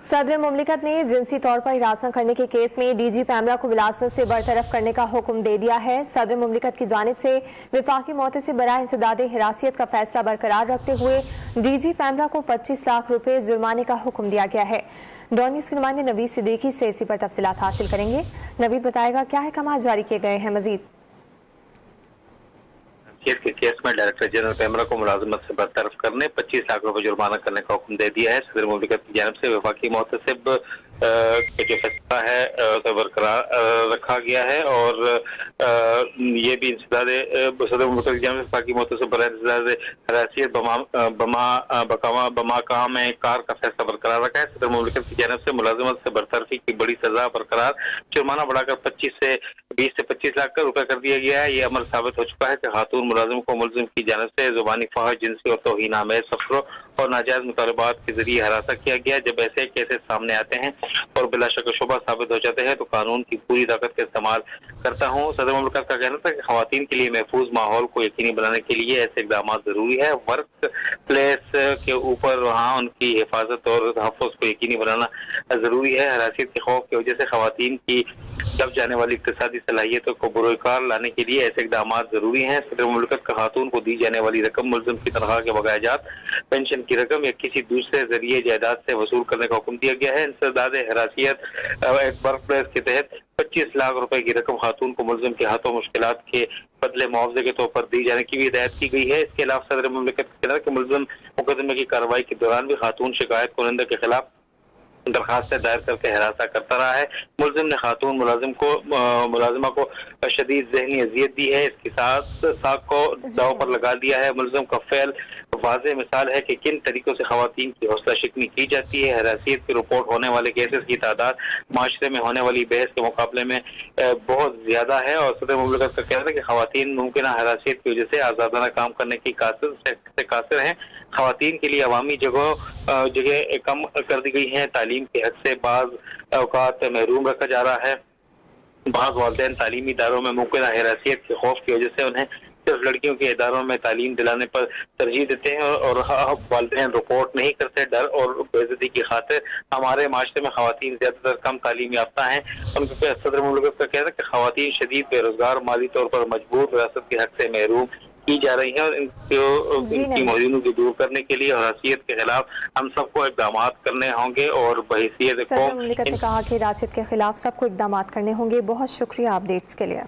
सदर मुमलिकत ने जिनसी तौर पर हिरासत करने के केस में डीजी पैमरा को मुलाजमत से बरतरफ करने का हुक्म दे दिया है। सदर मुमलिकत की जानिब से वफाकी मोहतसिब बराए इंसदाद हिरासत का फैसला बरकरार रखते हुए डीजी पैमरा को 25 लाख रुपए जुर्माने का हुक्म दिया गया है। डॉन न्यूज़ के नुमाइंदे नवीद सिद्दीकी से इसी पर तफसीलात हासिल करेंगे। नवीद बताएगा क्या अहकाम जारी किए गए हैं। मजीद के केस में डायरेक्टर जनरल पैमरा को मुलाजमत से बरतरफ करने 25 लाख रुपए जुर्माना करने का हुक्म दे दिया है। सदर मुमलिकत की जानिब से वफाकी मोहतसिब के जो फैसला है उसे बरकरार रखा गया है और ये भी सदर मुमलिकत की जानिब से वफाकी मोहतसिब बराए हिरासत बमा में कार का फैसला बरकरार रखा है। सदर मुमलिकत की जानिब से मुलाजमत से बरतरफी की बड़ी सजा बरकरार, जुर्माना बढ़ाकर 20 से 25 लाख रुपए कर दिया गया है। ये अमल साबित हो चुका है कि खातून मुलाजिम को मुलजिम की जानिब से जुबानी फहश, जिनसी और तौहीन आमेज सफरों और नाजायज मुतालबात के जरिए हरासा किया गया। जब ऐसे केसेस सामने आते हैं और बिला शक शुबा साबित हो जाते हैं तो कानून की पूरी ताकत का इस्तेमाल करता हूँ। सदर मुमलिकत का कहना था कि खवातीन के लिए महफूज माहौल को यकीनी बनाने के लिए ऐसे इकदाम जरूरी है। वर्क प्लेस के ऊपर वहाँ उनकी हिफाजत और तहफ़्फ़ुज़ को यकीनी बनाना जरूरी है। हरासियत के खौफ की वजह से खवातीन की दब जाने वाली इक़्तिसादी सलाहियतों को बुरोकार लाने के लिए ऐसे इकदाम जरूरी हैं। सदर मुमलिकत का खातून को दी जाने वाली रकम मुलजिम की तनख्वाह के बकायाजात, पेंशन की रकम या किसी दूसरे जरिए जायदाद से वसूल करने का हुक्म दिया गया है। इंसदाद हिरासत एक वर्क प्लेस के तहत 25 लाख रुपए की रकम खातून को मुलजिम के हाथों मुश्किलात के बदले मुआवजे के तौर पर दी जाने की भी हिदायत की गई है। इसके अलावा सदर मुमलिकत कहना है कि मुलजिम मुकदमे की कार्रवाई के दौरान भी खातून शिकायत कुनंदा के खिलाफ दरखास्त दायर करके हिरासा करता रहा है। मुलजिम ने खातून मुलाजिमा को शदीद ज़हनी अजियत दी है। इसके साथ साख को दाव पर लगा दिया है। मुलजिम का फेल वाज़ेह मिसाल है कि किन तरीकों से खवातीन की हौसला शिकनी की जाती है। हरासियत की रिपोर्ट होने वाले केसेस की तादाद माशरे में होने वाली बहस के मुकाबले में बहुत ज्यादा है और सदर मुमलिकत का कहना है कि खवातीन मुमकिन हरासियत की वजह से आज़ादाना काम करने की कासिर हैं। खवातीन के लिए अवामी जगह कम कर दी गई हैं। तालीम के हद से बाज़ औकात महरूम रखा जा रहा है। बाज़ वालिदैन तालीमी इदारों में मुमकिन हिरासत के खौफ की वजह से उन्हें सिर्फ लड़कियों के इदारों में तालीम दिलाने पर तरजीह देते हैं और वालिदैन रिपोर्ट नहीं करते। डर और बेइज्जती की खातिर हमारे माशरे में खवातीन ज्यादातर कम तालीम याफ्ता हैं। उनके सदर मुमलिकत का कहना है कि खवातीन शदीद बेरोजगार, माली तौर पर मजबूर, विरासत के हक से महरूम की जा रही है और इनकी मौजूदगी को दूर करने के लिए हरासियत के खिलाफ हम सबको इकदाम करने होंगे और बहैसियत सदर मुमलिकत ने कहा कि हिरासत के खिलाफ सबको इकदाम करने होंगे। बहुत शुक्रिया अपडेट्स के लिए।